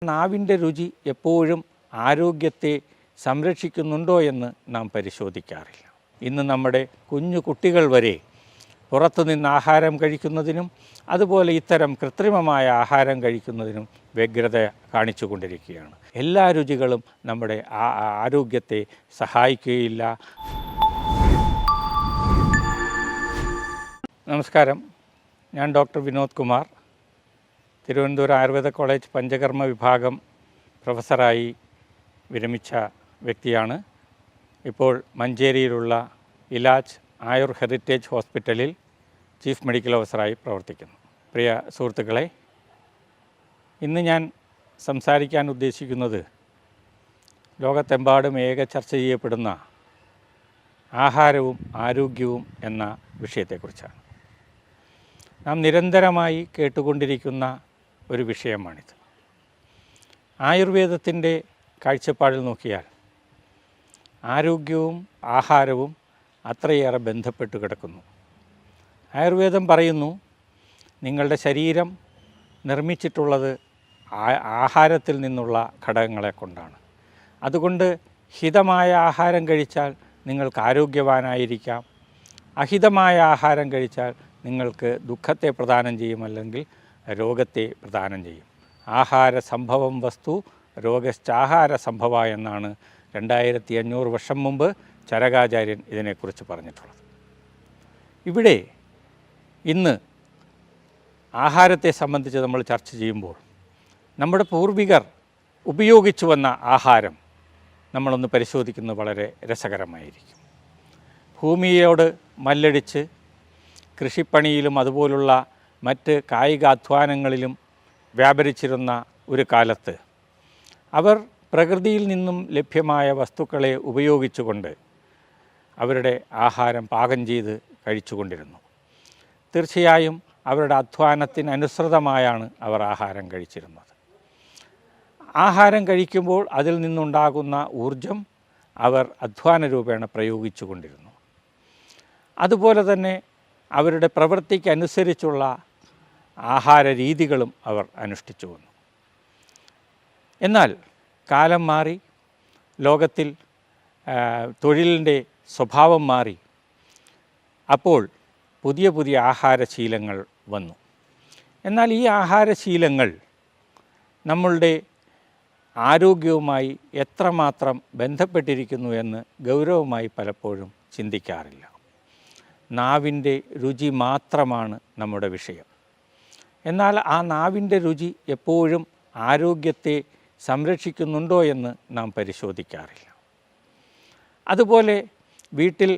നാവിൻ്റെ രുചി എപ്പോഴും ആരോഗ്യത്തെ സംരക്ഷിക്കുന്നുണ്ടോ എന്ന് നാം പരിശോധിക്കാറില്ല. ഇന്ന് നമ്മുടെ കുഞ്ഞു കുട്ടികൾ വരെ പുറത്തുനിന്ന് ആഹാരം കഴിക്കുന്നതിനും അതുപോലെ ഇത്തരം കൃത്രിമമായ ആഹാരം കഴിക്കുന്നതിനും വ്യഗ്രത കാണിച്ചു കൊണ്ടിരിക്കുകയാണ്. എല്ലാ രുചികളും നമ്മുടെ ആരോഗ്യത്തെ സഹായിക്കുകയില്ല. നമസ്കാരം, ഞാൻ ഡോക്ടർ വിനോദ് കുമാർ, തിരുവനന്തപുരം ആയുർവേദ കോളേജ് പഞ്ചകർമ്മ വിഭാഗം പ്രൊഫസറായി വിരമിച്ച വ്യക്തിയാണ്. ഇപ്പോൾ മഞ്ചേരിയിലുള്ള ഇലാജ് ആയുർ ഹെറിറ്റേജ് ഹോസ്പിറ്റലിൽ ചീഫ് മെഡിക്കൽ ഓഫീസറായി പ്രവർത്തിക്കുന്നു. പ്രിയ സുഹൃത്തുക്കളെ, ഇന്ന് ഞാൻ സംസാരിക്കാൻ ഉദ്ദേശിക്കുന്നത് ലോകത്തെമ്പാടും ഏക ചർച്ച ചെയ്യപ്പെടുന്ന ആഹാരവും ആരോഗ്യവും എന്ന വിഷയത്തെക്കുറിച്ചാണ്. നാം നിരന്തരമായി കേട്ടുകൊണ്ടിരിക്കുന്ന ഒരു വിഷയമാണിത്. ആയുർവേദത്തിൻ്റെ കാഴ്ചപ്പാടിൽ നോക്കിയാൽ ആരോഗ്യവും ആഹാരവും അത്രയേറെ ബന്ധപ്പെട്ട് കിടക്കുന്നു. ആയുർവേദം പറയുന്നു, നിങ്ങളുടെ ശരീരം നിർമ്മിച്ചിട്ടുള്ളത് ആഹാരത്തിൽ നിന്നുള്ള ഘടകങ്ങളെ കൊണ്ടാണ്. അതുകൊണ്ട് ഹിതമായ ആഹാരം കഴിച്ചാൽ നിങ്ങൾക്ക് ആരോഗ്യവാനായിരിക്കാം, അഹിതമായ ആഹാരം കഴിച്ചാൽ നിങ്ങൾക്ക് ദുഃഖത്തെ പ്രദാനം ചെയ്യും, അല്ലെങ്കിൽ രോഗത്തെ പ്രദാനം ചെയ്യും. ആഹാര സംഭവം വസ്തു രോഗശ്ചാഹാര സംഭവ എന്നാണ് 2500 വർഷം മുമ്പ് ചരകാചാര്യൻ ഇതിനെക്കുറിച്ച് പറഞ്ഞിട്ടുള്ളത്. ഇവിടെ ഇന്ന് ആഹാരത്തെ സംബന്ധിച്ച് നമ്മൾ ചർച്ച ചെയ്യുമ്പോൾ നമ്മുടെ പൂർവികർ ഉപയോഗിച്ചു വന്ന ആഹാരം നമ്മളൊന്ന് പരിശോധിക്കുന്നത് വളരെ രസകരമായിരിക്കും. ഭൂമിയോട് മല്ലടിച്ച് കൃഷിപ്പണിയിലും അതുപോലുള്ള മറ്റ് കായികാധ്വാനങ്ങളിലും വ്യാപരിച്ചിരുന്ന ഒരു കാലത്ത് അവർ പ്രകൃതിയിൽ നിന്നും ലഭ്യമായ വസ്തുക്കളെ ഉപയോഗിച്ചുകൊണ്ട് അവരുടെ ആഹാരം പാകം ചെയ്ത് കഴിച്ചുകൊണ്ടിരുന്നു. തീർച്ചയായും അവരുടെ അധ്വാനത്തിനനുസൃതമായാണ് അവർ ആഹാരം കഴിച്ചിരുന്നത്. ആഹാരം കഴിക്കുമ്പോൾ അതിൽ നിന്നുണ്ടാകുന്ന ഊർജം അവർ അധ്വാന രൂപേണ പ്രയോഗിച്ചു കൊണ്ടിരുന്നു. അതുപോലെ തന്നെ അവരുടെ പ്രവൃത്തിക്കനുസരിച്ചുള്ള ആഹാര രീതികളും അവർ അനുഷ്ഠിച്ചു വന്നു. എന്നാൽ കാലം മാറി, ലോകത്തിൽ തൊഴിലിൻ്റെ സ്വഭാവം മാറി. അപ്പോൾ പുതിയ പുതിയ ആഹാരശീലങ്ങൾ വന്നു. എന്നാൽ ഈ ആഹാരശീലങ്ങൾ നമ്മളുടെ ആരോഗ്യവുമായി എത്രമാത്രം ബന്ധപ്പെട്ടിരിക്കുന്നു എന്ന് ഗൗരവമായി പലപ്പോഴും ചിന്തിക്കാറില്ല. നാവിൻ്റെ രുചി മാത്രമാണ് നമ്മുടെ വിഷയം. എന്നാൽ ആ നാവിൻ്റെ രുചി എപ്പോഴും ആരോഗ്യത്തെ സംരക്ഷിക്കുന്നുണ്ടോ എന്ന് നാം പരിശോധിക്കാറില്ല. അതുപോലെ വീട്ടിൽ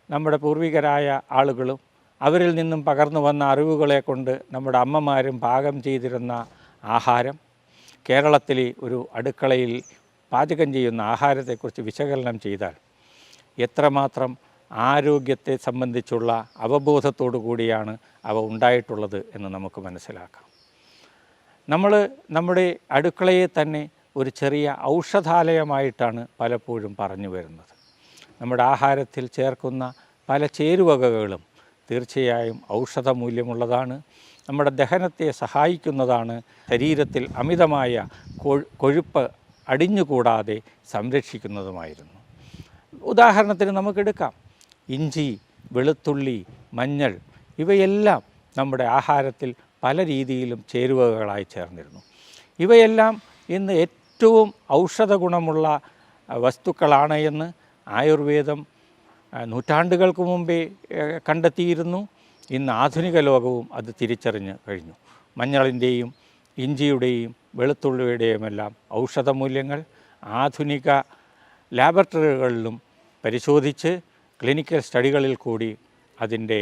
നമ്മുടെ പൂർവികരായ ആളുകളും അവരിൽ നിന്നും പകർന്നു വന്ന അറിവുകളെ കൊണ്ട് നമ്മുടെ അമ്മമാരും പാകം ചെയ്തിരുന്ന ആഹാരം, കേരളത്തിലെ ഒരു അടുക്കളയിൽ പാചകം ചെയ്യുന്ന ആഹാരത്തെക്കുറിച്ച് വിശകലനം ചെയ്താൽ എത്രമാത്രം ആരോഗ്യത്തെ സംബന്ധിച്ചുള്ള അവബോധത്തോടു കൂടിയാണ് അവ ഉണ്ടായിട്ടുള്ളത് എന്ന് നമുക്ക് മനസ്സിലാക്കാം. നമ്മൾ നമ്മുടെ അടുക്കളയെ തന്നെ ഒരു ചെറിയ ഔഷധാലയമായിട്ടാണ് പലപ്പോഴും പറഞ്ഞു വരുന്നത്. നമ്മുടെ ആഹാരത്തിൽ ചേർക്കുന്ന പല ചേരുവകകളും തീർച്ചയായും ഔഷധമൂല്യമുള്ളതാണ്, നമ്മുടെ ദഹനത്തെ സഹായിക്കുന്നതാണ്, ശരീരത്തിൽ അമിതമായ കൊഴുപ്പ് അടിഞ്ഞുകൂടാതെ സംരക്ഷിക്കുന്നതുമായിരുന്നു. ഉദാഹരണത്തിന് നമുക്കെടുക്കാം, ഇഞ്ചി, വെളുത്തുള്ളി, മഞ്ഞൾ, ഇവയെല്ലാം നമ്മുടെ ആഹാരത്തിൽ പല രീതിയിലും ചേരുവകളായി ചേർന്നിരുന്നു. ഇവയെല്ലാം ഇന്ന് ഏറ്റവും ഔഷധ ഗുണമുള്ള വസ്തുക്കളാണ് എന്ന് ആയുർവേദം നൂറ്റാണ്ടുകൾക്ക് മുമ്പേ കണ്ടെത്തിയിരുന്നു. ഇന്ന് ആധുനിക ലോകവും അത് തിരിച്ചറിഞ്ഞ് കഴിഞ്ഞു. മഞ്ഞളിൻ്റെയും ഇഞ്ചിയുടെയും വെളുത്തുള്ളിയുടെയുമെല്ലാം ഔഷധമൂല്യങ്ങൾ ആധുനിക ലാബറട്ടറികളിലും പരിശോധിച്ച് ക്ലിനിക്കൽ സ്റ്റഡികളിൽ കൂടി അതിൻ്റെ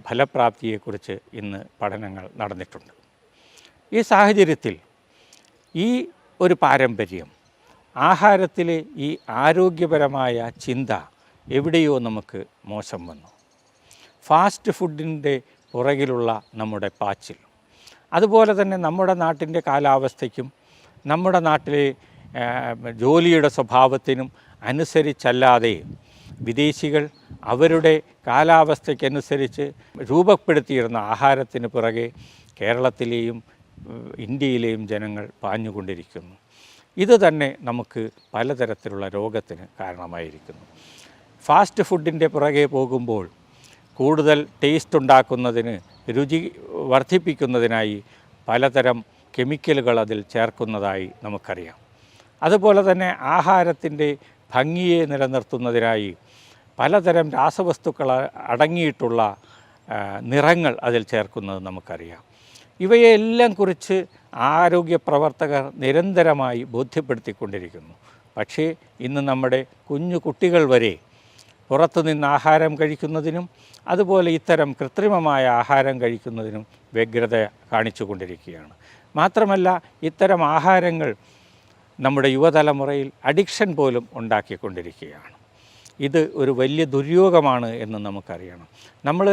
ഫലപ്രാപ്തിയെക്കുറിച്ച് ഇന്ന് പഠനങ്ങൾ നടന്നിട്ടുണ്ട്. ഈ സാഹചര്യത്തിൽ ഈ ഒരു പാരമ്പര്യം, ആഹാരത്തിലെ ഈ ആരോഗ്യപരമായ ചിന്ത എവിടെയോ നമുക്ക് മോശം വന്നു. ഫാസ്റ്റ് ഫുഡിൻ്റെ പുറകിലുള്ള നമ്മുടെ പാച്ചിൽ, അതുപോലെ തന്നെ നമ്മുടെ നാട്ടിൻ്റെ കാലാവസ്ഥയ്ക്കും നമ്മുടെ നാട്ടിലെ ജോലിയുടെ സ്വഭാവത്തിനും അനുസരിച്ചല്ലാതെ വിദേശികൾ അവരുടെ കാലാവസ്ഥയ്ക്കനുസരിച്ച് രൂപപ്പെടുത്തിയിരുന്ന ആഹാരത്തിന് പുറകെ കേരളത്തിലെയും ഇന്ത്യയിലെയും ജനങ്ങൾ പാഞ്ഞുകൊണ്ടിരിക്കുന്നു. ഇത് തന്നെ നമുക്ക് പലതരത്തിലുള്ള രോഗത്തിന് കാരണമായിരിക്കുന്നു. ഫാസ്റ്റ് ഫുഡിൻ്റെ പുറകെ പോകുമ്പോൾ കൂടുതൽ ടേസ്റ്റ് ഉണ്ടാക്കുന്നതിന്, രുചി വർദ്ധിപ്പിക്കുന്നതിനായി പലതരം കെമിക്കലുകൾ അതിൽ ചേർക്കുന്നതായി നമുക്കറിയാം. അതുപോലെ തന്നെ ആഹാരത്തിൻ്റെ ഭംഗിയെ നിലനിർത്തുന്നതിനായി പലതരം രാസവസ്തുക്കൾ അടങ്ങിയിട്ടുള്ള നിറങ്ങൾ അതിൽ ചേർക്കുന്നത് നമുക്കറിയാം. ഇവയെല്ലാം കുറിച്ച് ആരോഗ്യ പ്രവർത്തകർ നിരന്തരമായി ബോധ്യപ്പെടുത്തിക്കൊണ്ടിരിക്കുന്നു. പക്ഷേ ഇന്ന് നമ്മുടെ കുഞ്ഞു കുട്ടികൾ വരെ പുറത്തുനിന്ന് ആഹാരം കഴിക്കുന്നതിനും അതുപോലെ ഇത്തരം കൃത്രിമമായ ആഹാരം കഴിക്കുന്നതിനും വ്യഗ്രത കാണിച്ചു കൊണ്ടിരിക്കുകയാണ്. മാത്രമല്ല, ഇത്തരം ആഹാരങ്ങൾ നമ്മുടെ യുവതലമുറയിൽ അഡിക്ഷൻ പോലും ഉണ്ടാക്കിക്കൊണ്ടിരിക്കുകയാണ്. ഇത് ഒരു വലിയ ദുര്യോഗമാണ് എന്ന് നമുക്കറിയണം. നമ്മൾ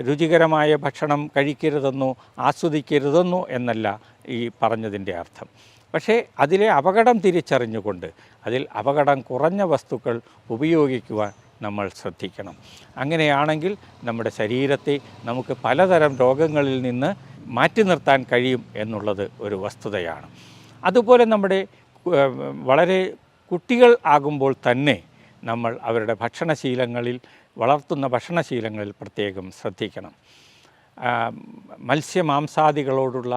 രുചികരമായ ഭക്ഷണം കഴിക്കരുതെന്നോ ആസ്വദിക്കരുതെന്നോ എന്നല്ല ഈ പറഞ്ഞതിൻ്റെ അർത്ഥം. പക്ഷേ അതിലെ അപകടം തിരിച്ചറിഞ്ഞുകൊണ്ട് അതിൽ അപകടം കുറഞ്ഞ വസ്തുക്കൾ ഉപയോഗിക്കുവാൻ നമ്മൾ ശ്രദ്ധിക്കണം. അങ്ങനെയാണെങ്കിൽ നമ്മുടെ ശരീരത്തെ നമുക്ക് പലതരം രോഗങ്ങളിൽ നിന്ന് മാറ്റി നിർത്താൻ കഴിയും എന്നുള്ളത് ഒരു വസ്തുതയാണ്. അതുപോലെ നമ്മുടെ വളരെ കുട്ടികൾ ആകുമ്പോൾ തന്നെ നമ്മൾ അവരുടെ ഭക്ഷണശീലങ്ങളിൽ, വളർത്തുന്ന ഭക്ഷണശീലങ്ങളിൽ പ്രത്യേകം ശ്രദ്ധിക്കണം. മത്സ്യമാംസാദികളോടുള്ള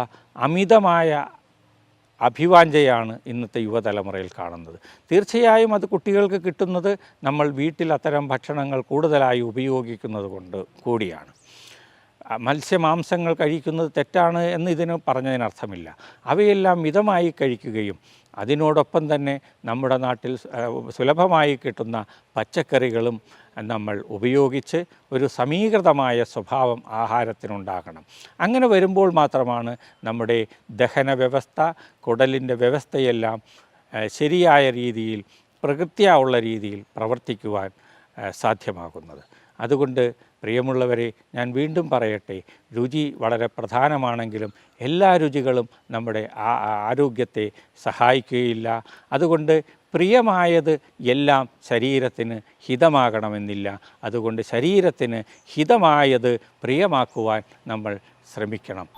അമിതമായ അഭിവാഞ്ഛയാണ് ഇന്നത്തെ യുവതലമുറയിൽ കാണുന്നത്. തീർച്ചയായും അത് കുട്ടികൾക്ക് കിട്ടുന്നത് നമ്മൾ വീട്ടിൽ അത്തരം ഭക്ഷണങ്ങൾ കൂടുതലായി ഉപയോഗിക്കുന്നത് കൊണ്ട് കൂടിയാണ്. മത്സ്യമാംസങ്ങൾ കഴിക്കുന്നത് തെറ്റാണ് എന്ന് ഇതിന് പറഞ്ഞതിനർത്ഥമില്ല. അവയെല്ലാം മിതമായി കഴിക്കുകയും അതിനോടൊപ്പം തന്നെ നമ്മുടെ നാട്ടിൽ സുലഭമായി കിട്ടുന്ന പച്ചക്കറികളും നമ്മൾ ഉപയോഗിച്ച് ഒരു സമീകൃതമായ സ്വഭാവം ആഹാരത്തിനുണ്ടാകണം. അങ്ങനെ വരുമ്പോൾ മാത്രമാണ് നമ്മുടെ ദഹന വ്യവസ്ഥ, കുടലിൻ്റെ വ്യവസ്ഥയെല്ലാം ശരിയായ രീതിയിൽ, പ്രകൃത്യാ ഉള്ള രീതിയിൽ പ്രവർത്തിക്കുവാൻ സാധ്യമാകുന്നത്. അതുകൊണ്ട് പ്രിയമുള്ളവരെ, ഞാൻ വീണ്ടും പറയട്ടെ, രുചി വളരെ പ്രധാനമാണെങ്കിലും എല്ലാ രുചികളും നമ്മുടെ ആരോഗ്യത്തെ സഹായിക്കുകയില്ല. അതുകൊണ്ട് പ്രിയമായത് എല്ലാം ശരീരത്തിന് ഹിതമാകണമെന്നില്ല. അതുകൊണ്ട് ശരീരത്തിന് ഹിതമായത് പ്രിയമാക്കുവാൻ നമ്മൾ ശ്രമിക്കണം.